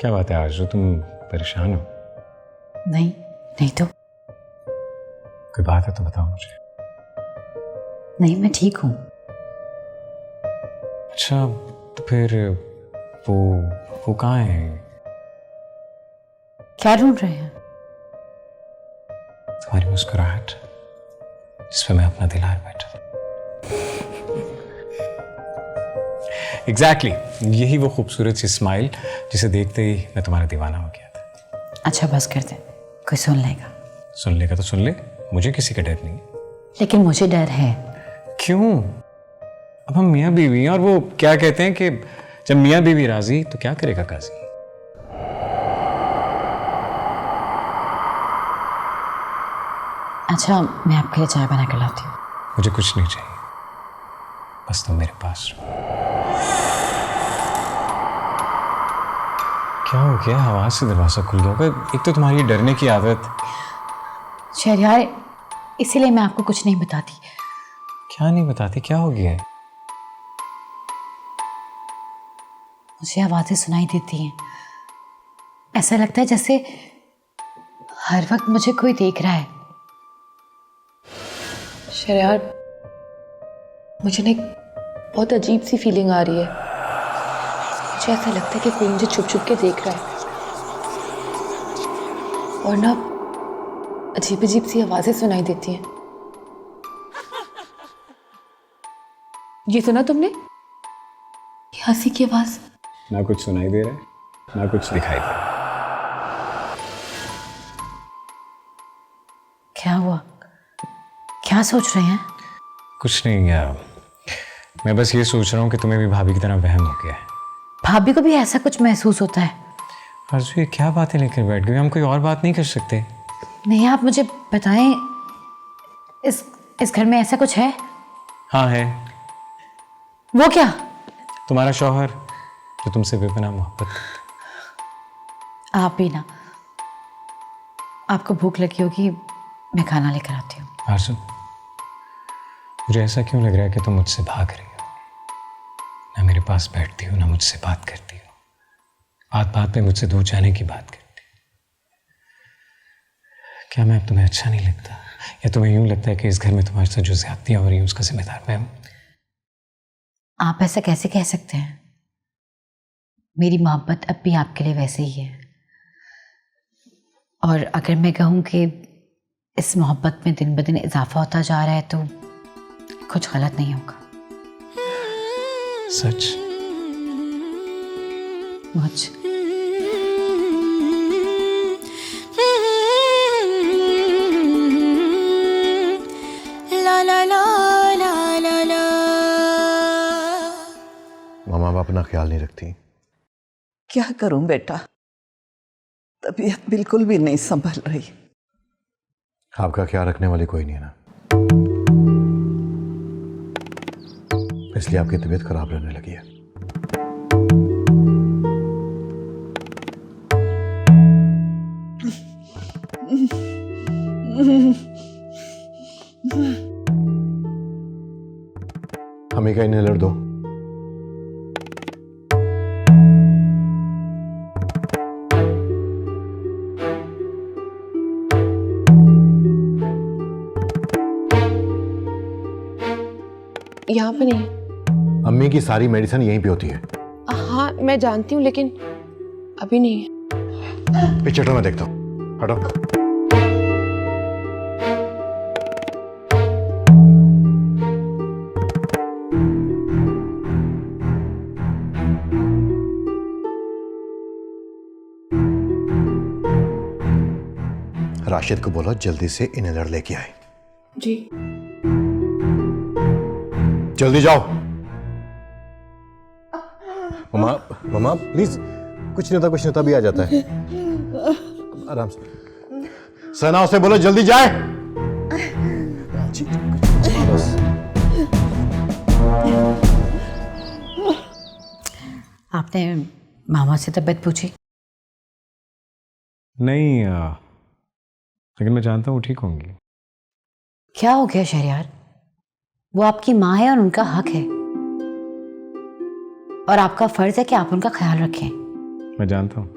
क्या बात है आरज़ू, तुम परेशान हो? नहीं नहीं तो कोई बात है तो बताओ मुझे। नहीं, मैं ठीक हूँ। अच्छा तो फिर वो कहाँ है? क्या ढूंढ रहे हैं? तुम्हारी मुस्कुराहट जिस पे मैं अपना दिल हार बैठा। एग्जैक्टली यही वो खूबसूरत सी स्माइल जिसे देखते ही मैं तुम्हारा दीवाना हो गया था। अच्छा बस कर दे, कोई सुन लेगा। सुन लेगा तो सुन ले, मुझे किसी का डर नहीं है। लेकिन मुझे डर है। क्यों? अब हम मियाँ बीवी हैं और वो क्या कहते हैं कि जब मियाँ बीवी राजी तो क्या करेगा काजी। अच्छा मैं आपके लिए चाय बना कर लाती हूँ। मुझे कुछ नहीं चाहिए, बस तुम मेरे पास रहो। क्या हो गया? आवाज से दरवाजा खुल गया होगा। एक तो तुम्हारी डरने की आदत। शहरयार, इसीलिए मैं आपको कुछ नहीं बताती। क्या नहीं बताती? क्या हो गया है? मुझे आवाजें सुनाई देती हैं। ऐसा लगता है जैसे हर वक्त मुझे कोई देख रहा है। शहरयार, मुझे ना एक बहुत अजीब सी फीलिंग आ रही है। मुझे ऐसा लगता है कि कोई मुझे छुप छुप के देख रहा है और ना अजीब अजीब सी आवाजें सुनाई देती हैं। ये सुना तुमने? ये हंसी की आवाज। ना कुछ सुनाई दे रहा है ना कुछ दिखाई दे रहा है। क्या हुआ? क्या सोच रहे हैं? कुछ नहीं यार, मैं बस ये सोच रहा हूँ कि तुम्हें भी भाभी की तरह वहम हो गया है। भाभी को भी ऐसा कुछ महसूस होता है? आरज़ू ये क्या बातें लेकर बैठ गई? हम कोई और बात नहीं कर सकते? नहीं, आप मुझे बताएं, इस घर में ऐसा कुछ है? हाँ है। वो क्या? तुम्हारा शौहर जो तुमसे बेपनाह मोहब्बत करता है। आप भी ना। आपको भूख लगी होगी, मैं खाना लेकर आती हूँ। आरज़ू मुझे ऐसा क्यों लग रहा है कि तुम मुझसे भाग रही हो? ना मेरे पास बैठती हो ना मुझसे बात करती हो, बात बात पे मुझसे दूर जाने की बात करती हो। क्या मैं अब तुम्हें अच्छा नहीं लगता, या तुम्हें यूं लगता है कि इस घर में तुम्हारे साथ जो ज्यादतियां हो रही हैं उसका जिम्मेदार मैं हूं? आप ऐसा कैसे कह सकते हैं? मेरी मोहब्बत अब भी आपके लिए वैसे ही है, और अगर मैं कहूँ कि इस मोहब्बत में दिन ब दिन इजाफा होता जा रहा है तो कुछ गलत नहीं होगा। सच? मुझ ला ला ला ला ला ला। मामा बाप अपना ख्याल नहीं रखती। क्या करूं बेटा, तबीयत बिल्कुल भी नहीं संभल रही। आपका ख्याल रखने वाली कोई नहीं है ना, इसलिए आपकी तबीयत खराब रहने लगी है। हमें का इन्हेलर दो। यहाँ पे नहीं। अम्मी की सारी मेडिसिन यहीं पे होती है। हाँ मैं जानती हूँ, लेकिन अभी नहीं है। पीछे हटो, मैं देखता हूँ। हटो। राशिद को बोलो जल्दी से इन्हेलर लेके आए। जी। जल्दी जाओ। ममा ममा प्लीज, कुछ नहीं होता भी आ जाता है, आराम से। सना उसे बोलो जल्दी जाए। जी, बस। आपने मामा से तबीयत पूछी? नहीं लेकिन मैं जानता हूँ ठीक होंगी। क्या हो गया शहरयार? वो आपकी माँ है और उनका हक है, और आपका फर्ज है कि आप उनका ख्याल रखें। मैं जानता हूँ,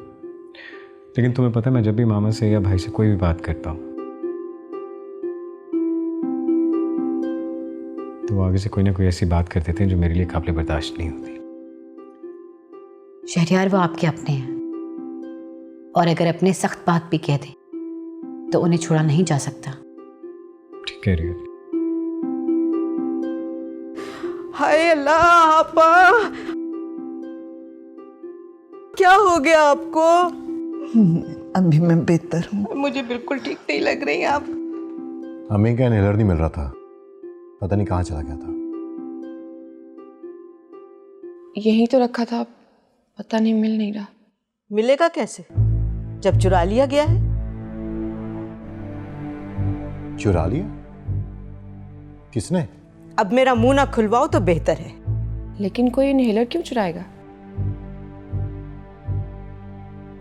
लेकिन तुम्हें पता है, मैं जब भी मामा से या भाई से कोई भी बात करता हूँ तो वो आगे से कोई ना कोई ऐसी बात कर देते हैं जो मेरे लिए काबिल बर्दाश्त नहीं होती। शहरयार, वो आपके अपने हैं और अगर अपने सख्त बात भी कह दें तो उन्हें छोड़ा नहीं जा सकता। ठीक कह रही हो। हाय अल्लाह, आपा क्या हो गया आपको? अभी मैं बेहतर हूँ। मुझे बिल्कुल ठीक नहीं लग रही आप। अम्मी का इनहेलर नहीं मिल रहा था, पता नहीं कहाँ चला गया था। यहीं तो रखा था, पता नहीं मिल नहीं रहा। मिलेगा कैसे जब चुरा लिया गया है? चुरा लिया? किसने? अब मेरा मुंह ना खुलवाओ तो बेहतर है। लेकिन कोई इनहेलर क्यों चुराएगा?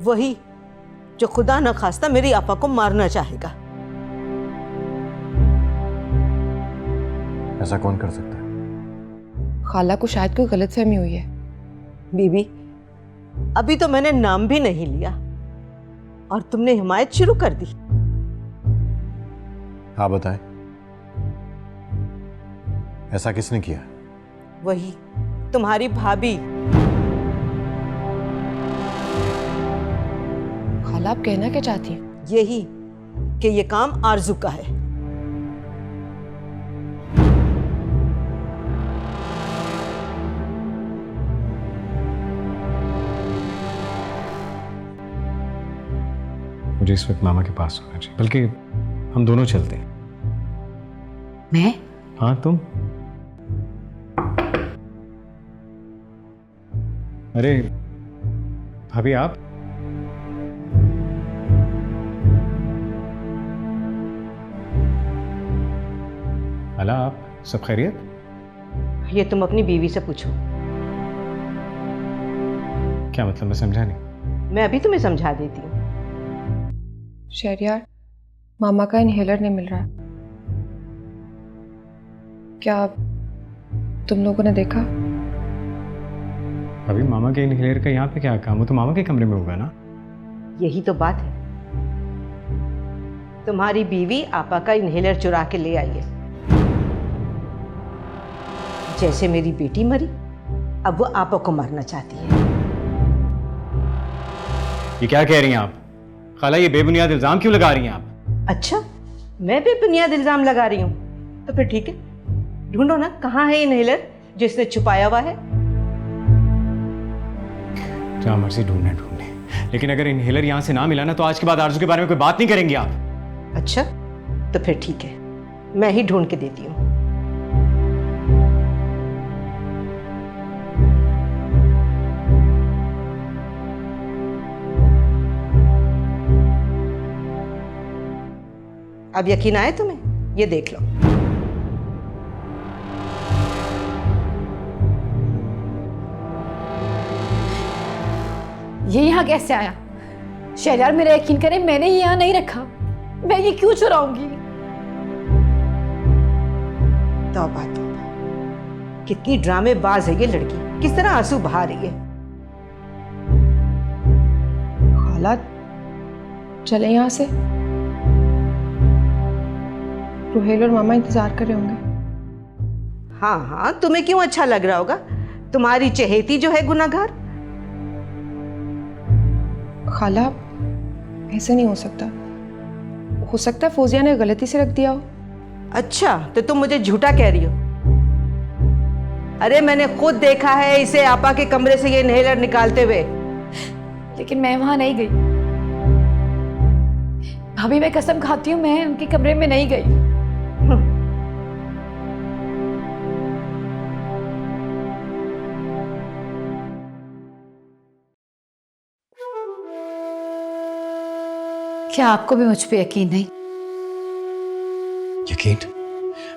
वही जो खुदा न खास्ता मेरी आपा को मारना चाहेगा। ऐसा कौन कर सकता है? खाला को शायद कोई गलतफहमी हुई है। बीबी, अभी तो मैंने नाम भी नहीं लिया और तुमने हिमायत शुरू कर दी। आप बताएं, ऐसा किसने किया? वही तुम्हारी भाभी। खाला, आप कहना क्या चाहती हैं? यही कि ये काम आरजू का है। मुझे इस वक्त मामा के पास होना चाहिए, बल्कि हम दोनों चलते हैं। मैं? हाँ, तुम? अरे भाभी, आप? अला, आप सब खैरियत? ये तुम अपनी बीवी से पूछो। क्या मतलब? मैं समझा नहीं। मैं अभी तुम्हें समझा देती हूँ। शहरयार, मामा का इनहेलर नहीं मिल रहा। क्या तुम लोगों ने देखा? अभी मामा के इनहेलर का यहाँ पे क्या काम? वो तो मामा के कमरे में होगा ना। यही तो बात है, तुम्हारी बीवी आपा का इनहेलर चुरा के ले आई है। जैसे मेरी बेटी मरी, अब वो आपा को मारना चाहती है। ये क्या कह रही हैं आप? खाला, ये बेबुनियाद इल्जाम क्यों लगा रही हैं आप? अच्छा, मैं भी बुनियाद इल्जाम लगा रही हूँ? तो फिर ठीक है, ढूंढो ना कहाँ है इनहेलर जिसने छुपाया हुआ है। जहाँ मर्जी ढूंढने, लेकिन अगर इनहेलर यहाँ से ना मिला ना तो आज के बाद आरजू के बारे में कोई बात नहीं करेंगे आप। अच्छा, तो फिर ठीक है, मैं ही ढूंढ के देती हूँ। अब यकीन आए तुम्हें? ये देख लो। ये यहाँ कैसे आया? शहरयार, मेरा यकीन करें, मैंने ये यहाँ नहीं रखा। मैं ये क्यों चुराऊंगी? तौबा तौबा, कितनी ड्रामेबाज है ये लड़की, किस तरह आंसू बहा रही है। खाला, चले यहाँ से। रुहेल और मामा इंतजार कर रहे होंगे। हाँ हाँ, तुम्हें क्यों अच्छा लग रहा होगा? तुम्हारी चहेती जो है गुनाहगार। खाला, ऐसे नहीं हो सकता है फौजिया ने गलती से रख दिया हो। अच्छा, तो तुम मुझे झूठा कह रही हो? अरे मैंने खुद देखा है इसे आपा के कमरे से ये इनहेलर निकालते हुए। लेकिन मैं वहां नहीं गई। भाभी, मैं कसम खाती हूँ, मैं उनके कमरे में नहीं गई। क्या आपको भी मुझ पे यकीन नहीं? यकीन?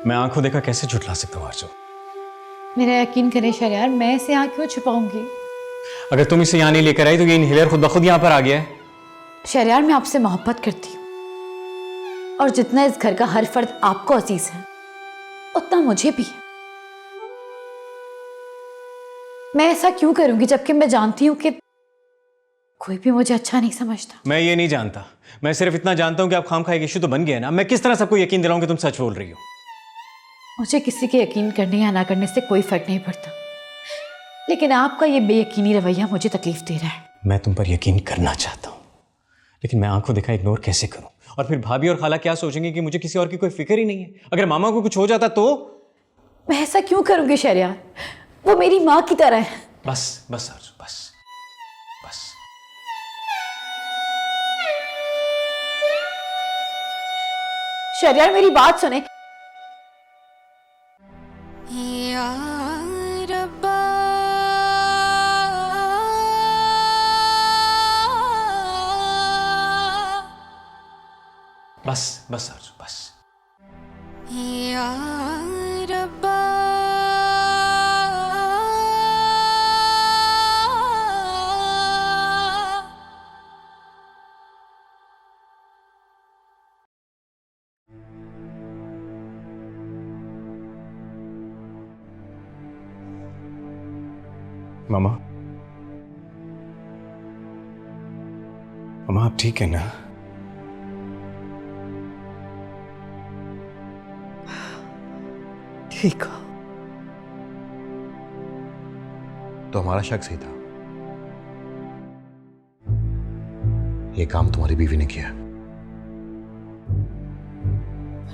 मैं आंखों देखा कैसे झुठला सकता हूँ आरजू? मेरा यकीन करें शहरयार, मैं इसे यहाँ क्यों छुपाऊंगी? अगर तुम इसे यहाँ नहीं लेकर आई तो ये इनहेलर खुद ब खुद यहाँ पर आ गया है। शहरयार, मैं आपसे मोहब्बत करती हूँ और जितना इस घर का हर फर्द आपको अजीज है उतना मुझे भी है। मैं ऐसा क्यों करूंगी जबकि मैं जानती हूँ कि कोई भी मुझे अच्छा नहीं समझता। मैं ये नहीं जानता, मैं सिर्फ इतना जानता हूं कि आप खामखा एक इश्यू तो बन गया ना। मैं किस तरह सबको यकीन दिलाऊं कि तुम सच बोल रही हो? मुझे किसी के यकीन करने या ना करने से कोई फर्क नहीं पड़ता, लेकिन आपका ये बेयकीनी रवैया मुझे तकलीफ दे रहा है। मैं तुम पर यकीन करना चाहता हूं, लेकिन मैं आंखों देखा इग्नोर कैसे करूं? और फिर भाभी और खाला क्या सोचेंगे कि मुझे किसी और की कोई फिक्र ही नहीं है? अगर मामा को कुछ हो जाता तो? मैं ऐसा क्यों करूंगी शहरयार? वो मेरी माँ की तरह है। बस बस आरज़ू, बस बस। शहरयार मेरी बात सुने। या रब्बा बस बस आरज़ू, बस। या रब्बा मामा, मामा आप ठीक है ना? ठीक हो? तो हमारा शक सही था, ये काम तुम्हारी बीवी ने किया।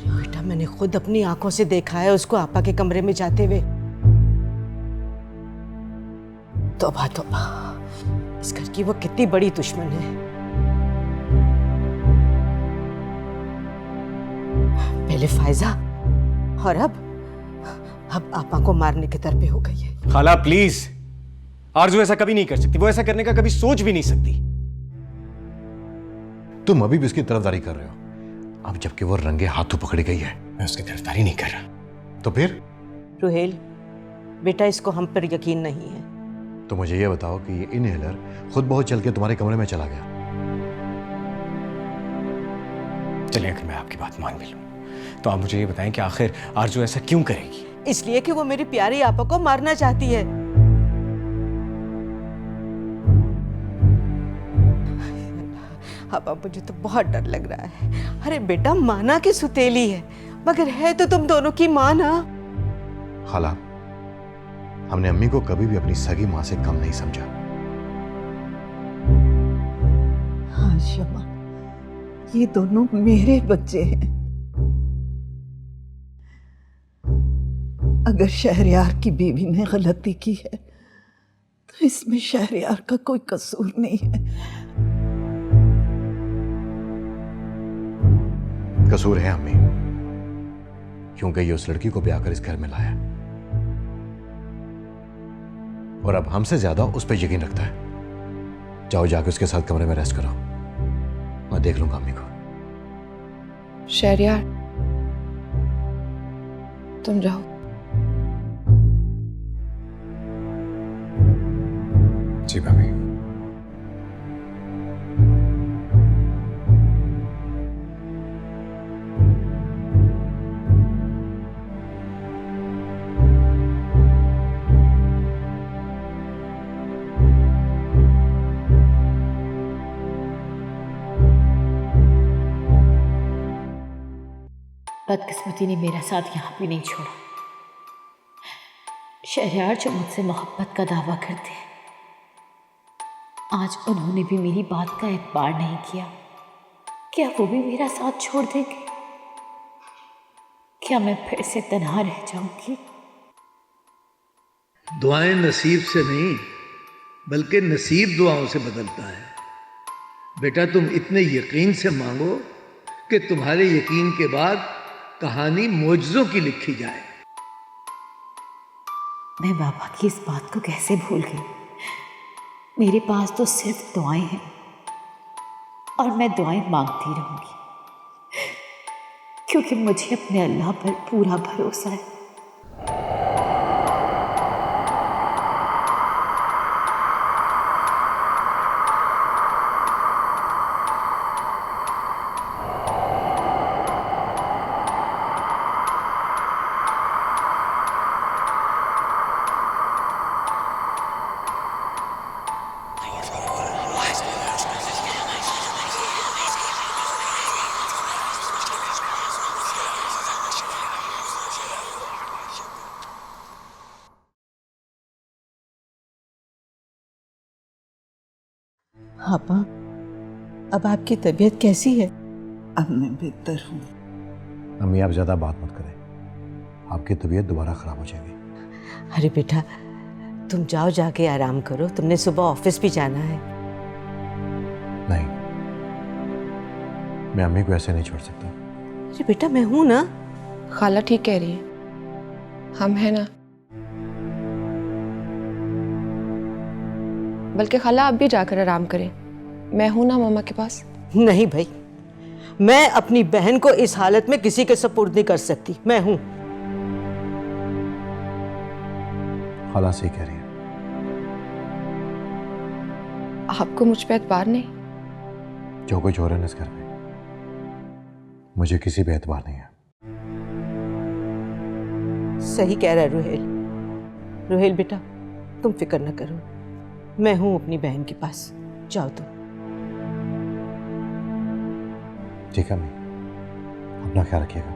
बेटा मैंने खुद अपनी आंखों से देखा है उसको आपा के कमरे में जाते हुए। तौबा तौबा, इस घर की वो कितनी बड़ी दुश्मन है। पहले फायजा और अब आपा को मारने के दर पे हो गई है। खाला प्लीज, आरज़ू ऐसा कभी नहीं कर सकती, वो ऐसा करने का कभी सोच भी नहीं सकती। तुम अभी भी उसकी तरफदारी कर रहे हो, अब जबकि वो रंगे हाथों पकड़ी गई है। मैं उसकी तरफदारी नहीं कर रहा। तो फिर? रुहेल बेटा, इसको हम पर यकीन नहीं है। तो मुझे ये बताओ कि ये इनहेलर खुद बहुत चल के तुम्हारे कमरे में चला गया। चलिए, अगर मैं आपकी बात मान भी लूं तो आप मुझे ये बताएं कि आखिर आरज़ू ऐसा क्यों करेगी? इसलिए कि वो मेरी प्यारी आपा को मारना चाहती है। आपा, मुझे तो बहुत डर लग रहा है। अरे बेटा, माना की सुतेली है, मगर है तो तुम दोनों की मां ना। खाला, हमने अम्मी को कभी भी अपनी सगी मां से कम नहीं समझा। हाँ शमा, ये दोनों मेरे बच्चे हैं। अगर शहरयार की बीवी ने गलती की है तो इसमें शहरयार का कोई कसूर नहीं है। कसूर है अम्मी, क्योंकि ये उस लड़की को ब्याह कर इस घर में लाया और अब हमसे ज्यादा उस पर यकीन रखता है। जाओ जाके उसके साथ कमरे में रेस्ट करो, मैं देख लूंगा अम्मी को। शहरयार, तुम जाओ। जी भाभी। बदकिस्मती ने मेरा साथ यहाँ भी नहीं छोड़ा। शहरयार जो मुझसे मोहब्बत का दावा करते हैं, आज उन्होंने भी मेरी बात का एतबार नहीं किया। क्या वो भी मेरा साथ छोड़ देंगे? क्या मैं फिर से तन्हा रह जाऊंगी? दुआएं नसीब से नहीं बल्कि नसीब दुआओं से बदलता है। बेटा, तुम इतने यकीन से मांगो कि तुम्हारे यकीन के बाद कहानी मोजज़ों की लिखी जाए। मैं बाबा की इस बात को कैसे भूल गई? मेरे पास तो सिर्फ दुआएं हैं और मैं दुआएं मांगती रहूंगी, क्योंकि मुझे अपने अल्लाह पर पूरा भरोसा है। हाँ माँ, अब आपकी तबीयत कैसी है? अब मैं बेहतर हूँ। अम्मी आप ज़्यादा बात मत करें, आपकी तबीयत दोबारा ख़राब हो जाएगी। अरे बेटा, तुम जाओ, जाके आराम करो, तुमने सुबह ऑफिस भी जाना है। नहीं, मैं अम्मी को ऐसे नहीं छोड़ सकता। अरे बेटा, मैं हूं ना। खाला ठीक कह रही है, हम हैं ना। बल्कि खाला आप भी जाकर आराम करें, मैं हूं ना मामा के पास। नहीं भाई, मैं अपनी बहन को इस हालत में किसी के सपुर्द नहीं कर सकती। मैं हूं। खाला सही कह रही है। आपको मुझ पे एतबार नहीं? जो कुछ हो रहा है इस घर में, मुझे किसी पे एतबार नहीं है। सही कह रहा है रोहेल। रोहेल बेटा, तुम फिक्र न करो, मैं हूं अपनी बहन के पास। जाओ तुम। ठीक है अम्मी, अपना ख्याल रखिएगा।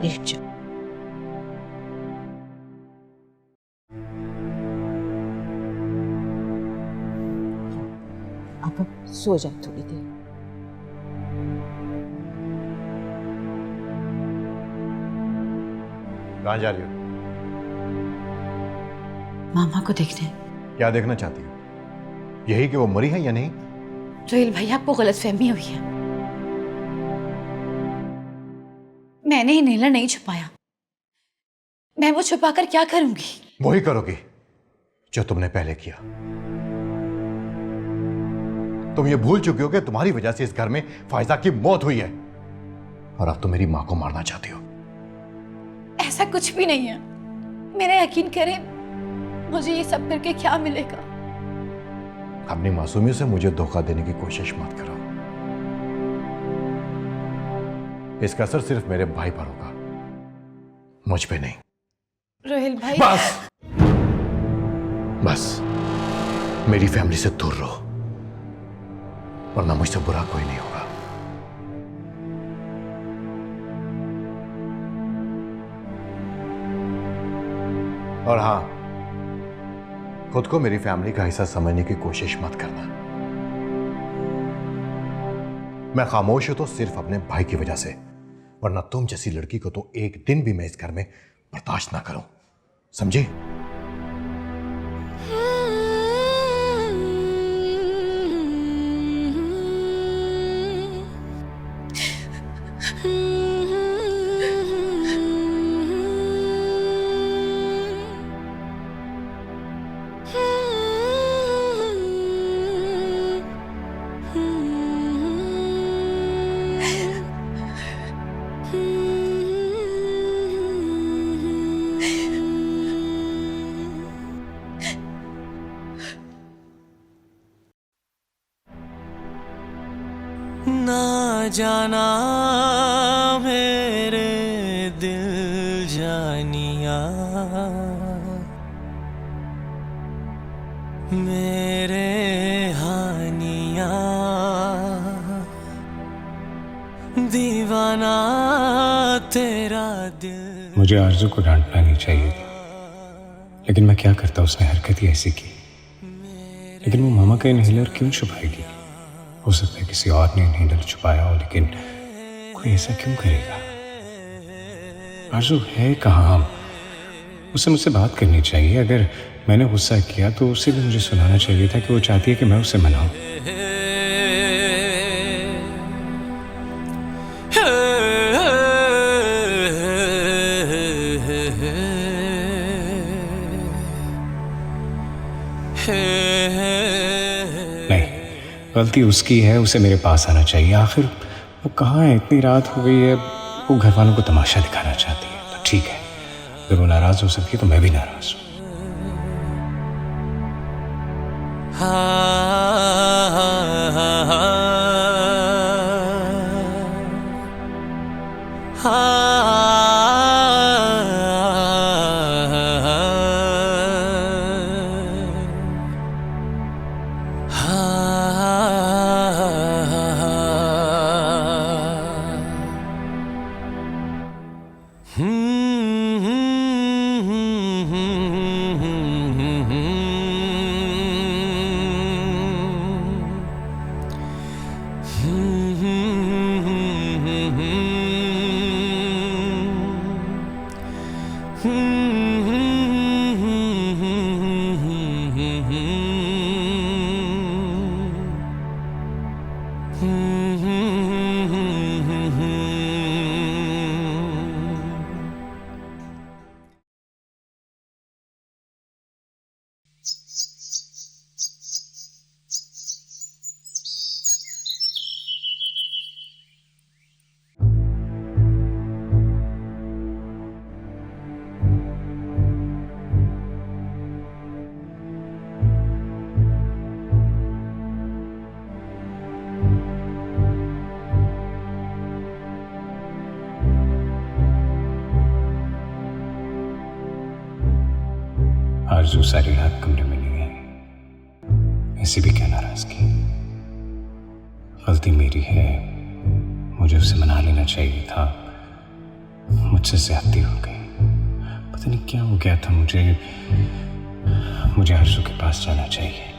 लेट जाओ। अब सो जाओ थोड़ी देर। कहाँ जा रही हो? मामा को देखने। क्या देखना चाहती हो? यही कि वो मरी है या नहीं? रोहिल भाई, आपको गलतफहमी हुई है। मैंने इनहेलर नहीं छुपाया। मैं वो छुपाकर क्या करूंगी? वही करोगी जो तुमने पहले किया। तुम ये भूल चुकी हो कि तुम्हारी वजह से इस घर में फायजा की मौत हुई है, और अब तुम मेरी मां को मारना चाहती हो। ऐसा कुछ भी नहीं है। मेरा यकीन करें, मुझे ये सब करके क्या मिलेगा? अपनी मासूमियत से मुझे धोखा देने की कोशिश मत करो। इसका असर सिर्फ मेरे भाई पर होगा, मुझ पे नहीं। रोहिल भाई, बस बस, मेरी फैमिली से दूर रहो, वरना मुझसे बुरा कोई नहीं होगा। और हाँ, खुद को मेरी फैमिली का हिस्सा समझने की कोशिश मत करना। मैं खामोश हूं तो सिर्फ अपने भाई की वजह से, वरना तुम जैसी लड़की को तो एक दिन भी मैं इस घर में बर्दाश्त ना करूं, समझी? ना जाना मेरे दिल जानिया, मेरे हानिया, दीवाना तेरा दिल। मुझे आरज़ू को डांटना नहीं चाहिए था, लेकिन मैं क्या करता, उसने हरकत ही ऐसी की। लेकिन वो मामा का इनहेलर क्यों छुपाएगी? हो सकता है किसी और ने इनहेलर छुपाया हो, लेकिन कोई ऐसा क्यों करेगा? आरज़ू है कहाँ? उसे मुझसे बात करनी चाहिए। अगर मैंने गुस्सा किया तो उसे भी मुझे सुनाना चाहिए था कि वो चाहती है कि मैं उसे मनाऊं। नहीं, गलती उसकी है, उसे मेरे पास आना चाहिए। आखिर वो कहाँ है? इतनी रात हो गई है, वो घर वालों को तमाशा दिखाना चाहती है। तो ठीक है, अगर वो नाराज हो सकती है तो मैं भी नाराज हूँ। आरज़ू सारी रात कमरे में नहीं आई। ऐसी भी क्या नाराजगी, गलती मेरी है, मुझे उसे मना लेना चाहिए था। मुझसे ज्यादती हो गई, पता नहीं क्या हो गया था। मुझे आरज़ू के पास जाना चाहिए।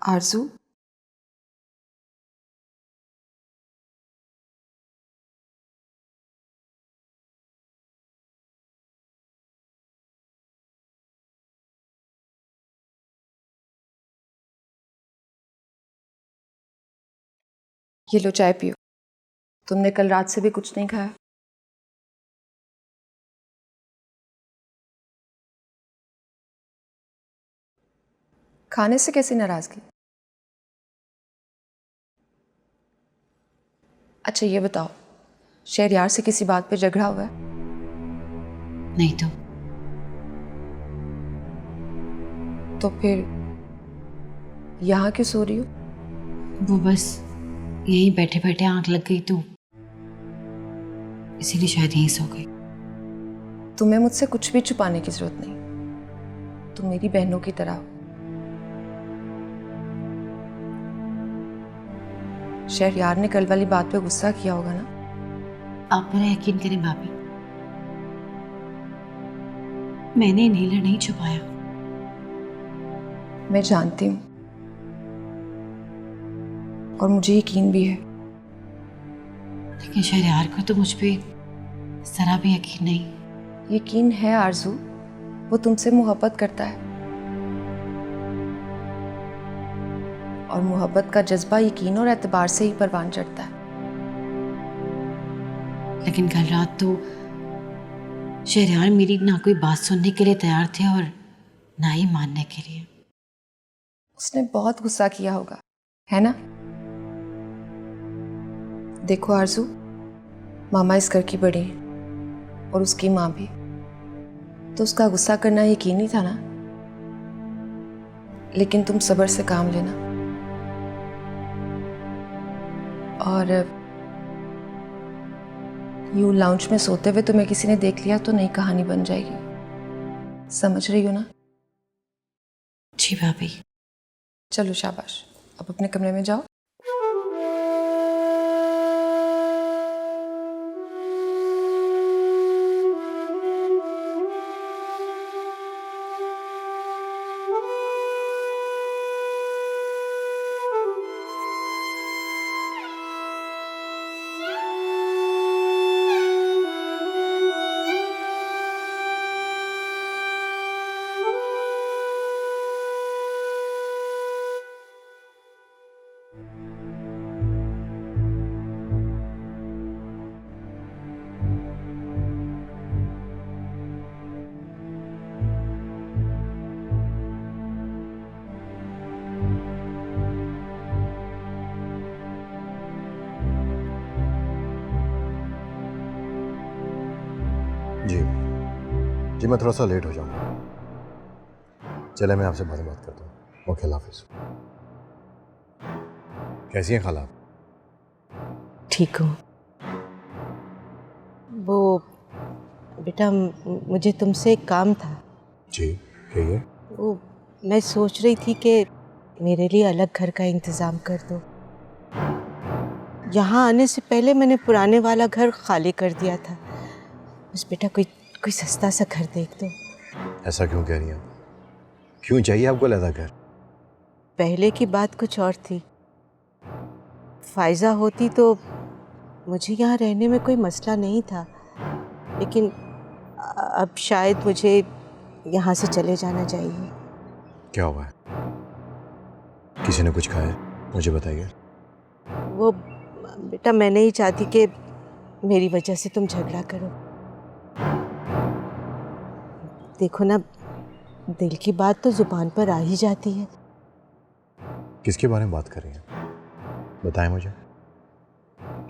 आरज़ू, ये लो चाय पियो। तुमने कल रात से भी कुछ नहीं खाया। खाने से कैसी नाराजगी? अच्छा ये बताओ, शहरयार से किसी बात पे झगड़ा हुआ है? नहीं तो फिर यहाँ क्यों सो रही हो? वो बस यहीं बैठे बैठे आंख लग गई तो इसीलिए शायद यहीं सो गई। तुम्हें मुझसे कुछ भी छुपाने की जरूरत नहीं। तुम मेरी बहनों की तरह हो। शहरयार ने कल वाली बात पे गुस्सा किया होगा ना? आप मेरा यकीन करें भाभी, मैंने इन्हेलर नहीं छुपाया। मैं जानती हूँ और मुझे यकीन भी है। लेकिन शहरयार को तो मुझ पे जरा भी यकीन नहीं। यकीन है आरज़ू, वो तुमसे मोहब्बत करता है और मोहब्बत का जज्बा यकीन और एतबार से ही परवान चढ़ता है। लेकिन कल रात तो शहरयार मेरी ना कोई बात सुनने के लिए तैयार थे और ना ही मानने के लिए। उसने बहुत गुस्सा किया होगा, है ना? देखो आरज़ू, मामा इस घर की बड़ी है और उसकी माँ भी, तो उसका गुस्सा करना यकीनी था ना। लेकिन तुम सब्र से काम लेना और यूं लाउंज में सोते हुए तुम्हें किसी ने देख लिया तो नई कहानी बन जाएगी। समझ रही हो ना? जी भाभी। चलो शाबाश, अब अपने कमरे में जाओ। जी मैं थोड़ा सा लेट हो जाऊंगा। चले मैं आपसे बाद में बात करता हूँ। ओके, अल्लाह हाफिज़। कैसी हैं खाला? ठीक हूँ। वो बेटा, मुझे तुमसे एक काम था। जी कहिए। वो मैं सोच रही थी कि मेरे लिए अलग घर का इंतज़ाम कर दो। यहाँ आने से पहले मैंने पुराने वाला घर खाली कर दिया था। बस बेटा कोई सस्ता सा घर देख दो। ऐसा क्यों कह रही हैं? क्यों चाहिए आपको अलग घर? पहले की बात कुछ और थी। फायजा होती तो मुझे यहाँ रहने में कोई मसला नहीं था, लेकिन अब शायद मुझे यहाँ से चले जाना चाहिए। क्या हुआ है? किसी ने कुछ खाया? मुझे बताइए। वो बेटा मैं नहीं चाहती कि मेरी वजह से तुम झगड़ा करो। देखो ना, दिल की बात तो जुबान पर आ ही जाती है। किसके बारे में बात कर रही हैं? बताएं मुझे।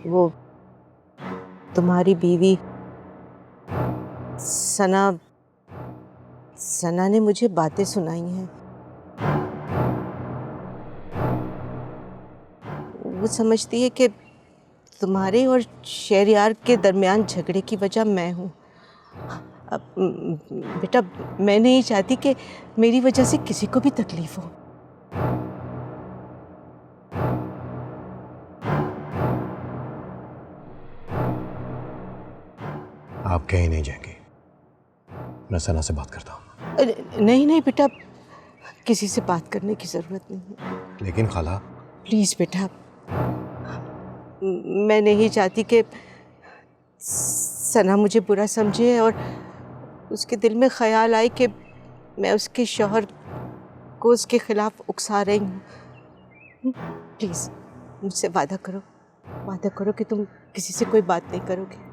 वो तुम्हारी बीवी सना ने मुझे बातें सुनाई हैं। वो समझती है कि तुम्हारे और शहरयार के दरमियान झगड़े की वजह मैं हूँ। अब बेटा मैं नहीं चाहती कि मेरी वजह से किसी को भी तकलीफ हो। आप कहीं नहीं जाएंगे, मैं सना से बात करता हूँ। नहीं बेटा, किसी से बात करने की ज़रूरत नहीं है। लेकिन खाला। प्लीज़ बेटा, मैं नहीं चाहती कि सना मुझे बुरा समझे और उसके दिल में ख्याल आए कि मैं उसके शौहर को उसके खिलाफ उकसा रही हूँ। प्लीज़ मुझसे वादा करो कि तुम किसी से कोई बात नहीं करोगे।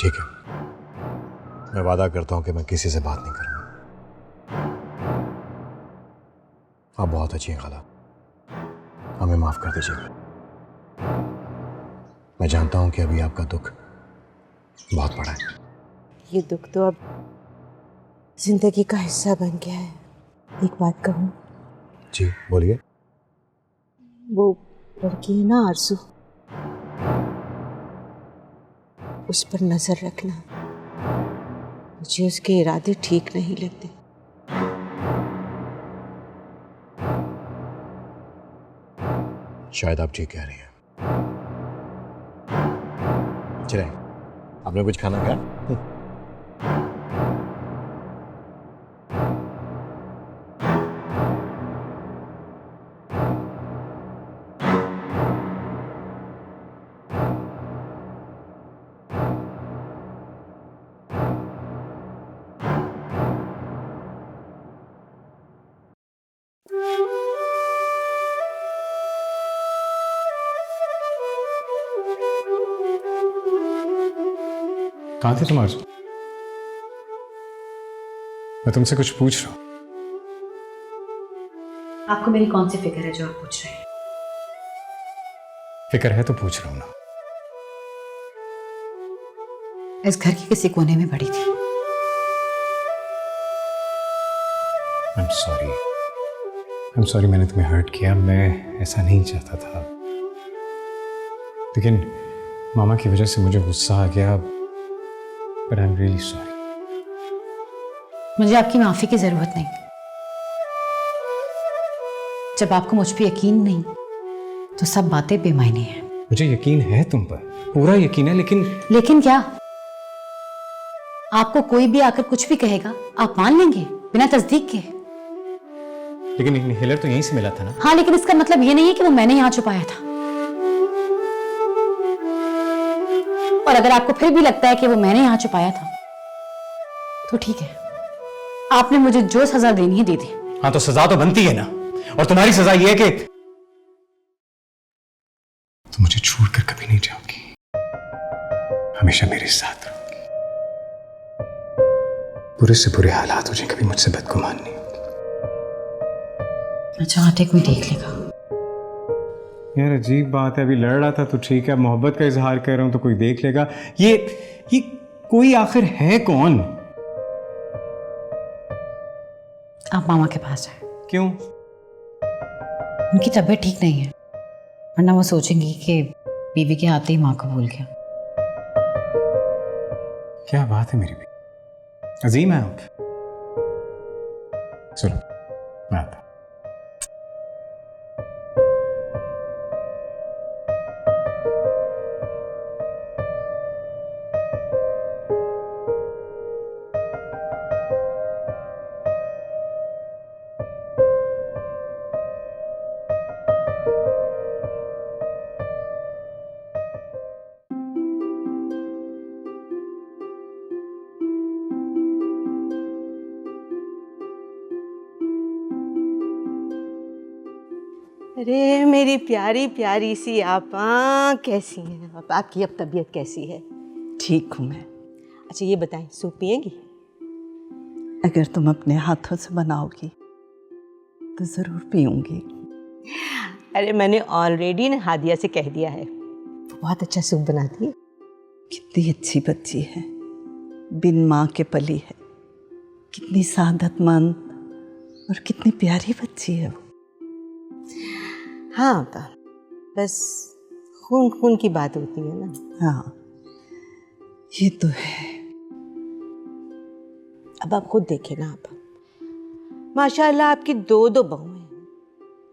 ठीक है, मैं वादा करता हूँ कि मैं किसी से बात नहीं करूँगा। आप बहुत अच्छी हैं खाला, हमें माफ़ कर दीजिएगा। मैं जानता हूँ कि अभी आपका दुख बहुत बड़ा है। ये दुख तो अब जिंदगी का हिस्सा बन गया है। एक बात कहूँ? जी बोलिए। वो लड़की है ना आरज़ू, उस पर नजर रखना। मुझे उसके इरादे ठीक नहीं लगते। शायद आप ठीक कह रही हैं। चलें, आपने कुछ खाना खाया? कहाँ थे तुम आरज़ू? मैं तुमसे कुछ पूछ रहा हूँ। आपको मेरी कौन सी फिक्र है जो आप पूछ रहे हैं? फिक्र है तो पूछ रहा हूँ ना। इस घर के किसी कोने में पड़ी थी। I'm sorry, मैंने तुम्हें हर्ट किया। मैं ऐसा नहीं चाहता था, लेकिन मामा की वजह से मुझे गुस्सा आ गया। But I'm really sorry. मुझे आपकी माफी की जरूरत नहीं। जब आपको मुझ पे यकीन नहीं तो सब बातें बेमायने हैं। मुझे यकीन है तुम पर, पूरा यकीन है, लेकिन क्या? आपको कोई भी आकर कुछ भी कहेगा आप मान लेंगे बिना तस्दीक के? लेकिन इनहेलर तो यहीं से मिला था ना। हाँ, लेकिन इसका मतलब ये नहीं है कि वो मैंने यहाँ छुपाया था। और अगर आपको फिर भी लगता है कि वो मैंने यहाँ छुपाया था तो ठीक है, आपने मुझे जो सजा देनी है दे दी। हाँ तो सजा तो बनती है ना, और तुम्हारी सजा ये है कि तुम मुझे छोड़कर कभी नहीं जाओगी, हमेशा मेरे साथ रहोगी। बुरे से बुरे हालात हो जाए, कभी मुझसे बदगुमान नहीं होगी। अच्छा आटे कोई देख लेगा। यार अजीब बात है, अभी लड़ रहा था तो ठीक है, मोहब्बत का इजहार कर रहा हूं तो कोई देख लेगा। ये कोई आखिर है कौन? आप मामा के पास जाए। क्यों? उनकी तबीयत ठीक नहीं है, वरना वो सोचेंगी कि बीवी के आते ही माँ को भूल गया। क्या बात है मेरी भी, अजीम है आप। सुनो, मैं आता। अरे मेरी प्यारी प्यारी सी आपा, कैसी हैं आप? आपकी अब तबीयत कैसी है? ठीक हूँ मैं। अच्छा ये बताएं, सूप पिएंगी? अगर तुम अपने हाथों से बनाओगी तो ज़रूर पीऊँगी। अरे मैंने ऑलरेडी ना हादिया से कह दिया है, बहुत अच्छा सूप बनाती है। कितनी अच्छी बच्ची है, बिन माँ के पली है, कितनी सादतमंद और कितनी प्यारी बच्ची है वो। हाँ आपा, बस खून खून की बात होती है ना। हाँ ये तो है। अब आप खुद देखें ना आपा, माशाल्लाह आपकी दो दो बहुएं हैं,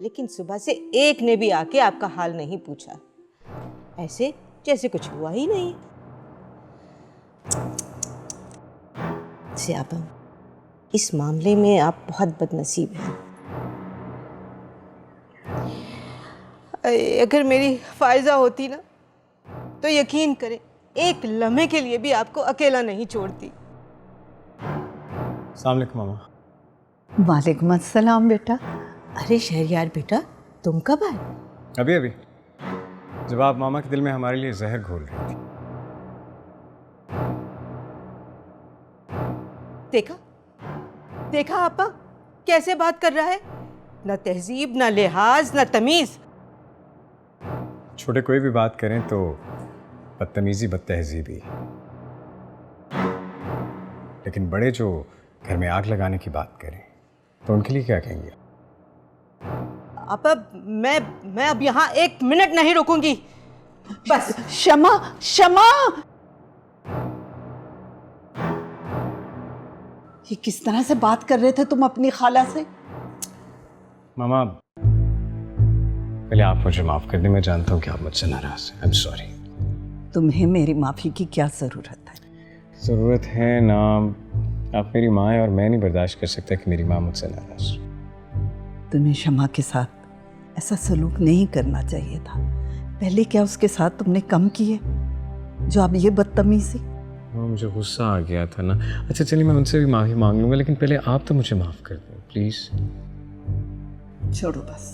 लेकिन सुबह से एक ने भी आके आपका हाल नहीं पूछा, ऐसे जैसे कुछ हुआ ही नहीं। से आपा, इस मामले में आप बहुत बदनसीब हैं। अगर मेरी फायजा होती ना तो यकीन करें एक लम्हे के लिए भी आपको अकेला नहीं छोड़ती। अस्सलाम वालेकुम मामा। वालेकुम अस्सलाम बेटा। अरे शहरयार बेटा, तुम कब आए? अभी अभी, जब आप मामा के दिल में हमारे लिए जहर घोल रही थी। देखा देखा आपा कैसे बात कर रहा है, ना तहजीब ना लिहाज ना तमीज। छोटे कोई भी बात करें तो बदतमीजी बदतहजीबी, लेकिन बड़े जो घर में आग लगाने की बात करें तो उनके लिए क्या कहेंगे? आपा मैं अब यहाँ एक मिनट नहीं रुकूंगी, बस। शमा शमा, ये किस तरह से बात कर रहे थे तुम अपनी खाला से? मामा पहले आप मुझे माफ कर दें, मैं जानता हूँ कि आप मुझसे नाराज हैं। I am sorry. तुम्हें मेरी माफी की क्या जरूरत है? ज़रूरत है ना, आप मेरी माँ हैं और मैं नहीं बर्दाश्त कर सकता कि मेरी माँ मुझसे नाराज हो। तुम्हें शमा के साथ ऐसा सलूक नहीं करना चाहिए था। पहले क्या उसके साथ तुमने कम किए जो अब ये बदतमीजी? हाँ मुझे गुस्सा आ गया था ना। अच्छा चलिए मैं उनसे भी माफ़ी मांग लूँगा, लेकिन पहले आप तो मुझे माफ़ कर दें प्लीज़। छोड़ो बस।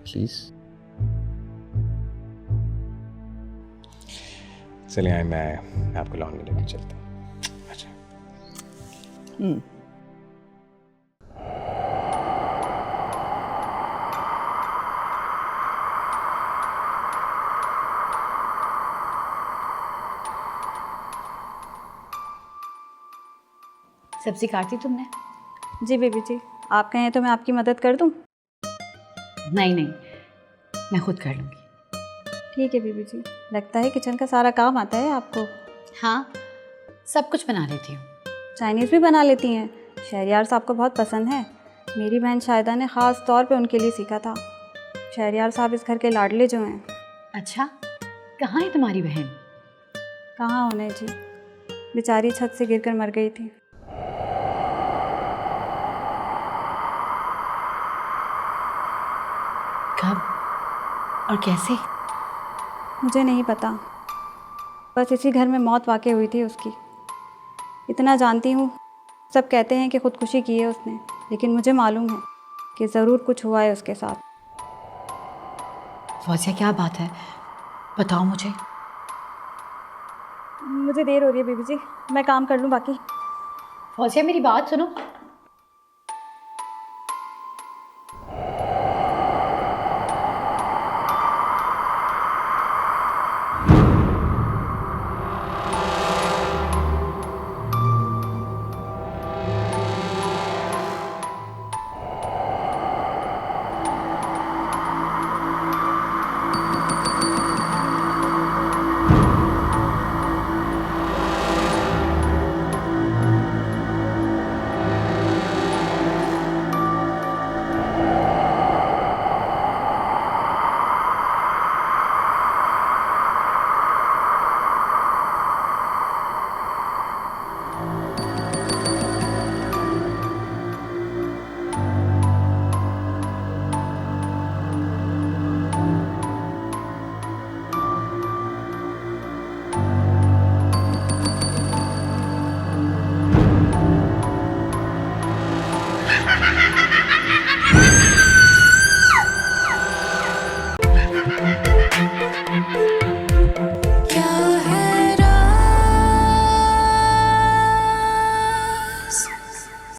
प्लीज़ चलिए आए, मैं आपको लॉन में लेकर चलता हूँ। अच्छा सब्जी काटी तुमने? जी बेबी जी, आप कहें तो मैं आपकी मदद कर दूं? नहीं नहीं, मैं खुद कर लूँगी। ठीक है बेबी जी, लगता है किचन का सारा काम आता है आपको। हाँ, सब कुछ बना लेती हूँ। चाइनीज़ भी बना लेती हैं? शहरयार साहब को बहुत पसंद है। मेरी बहन शायदा ने ख़ास तौर पे उनके लिए सीखा था। शहरयार साहब इस घर के लाडले जो हैं। अच्छा, कहाँ है तुम्हारी बहन? कहाँ होने जी, बेचारी छत से गिरकर मर गई थी। कब और कैसे? मुझे नहीं पता, बस इसी घर में मौत वाक़ई हुई थी उसकी। इतना जानती हूँ, सब कहते हैं कि ख़ुदकुशी की है उसने, लेकिन मुझे मालूम है कि ज़रूर कुछ हुआ है उसके साथ। फौजिया क्या बात है, बताओ मुझे। मुझे देर हो रही है बेबी जी, मैं काम कर लूँ बाकी। फौजिया मेरी बात सुनो।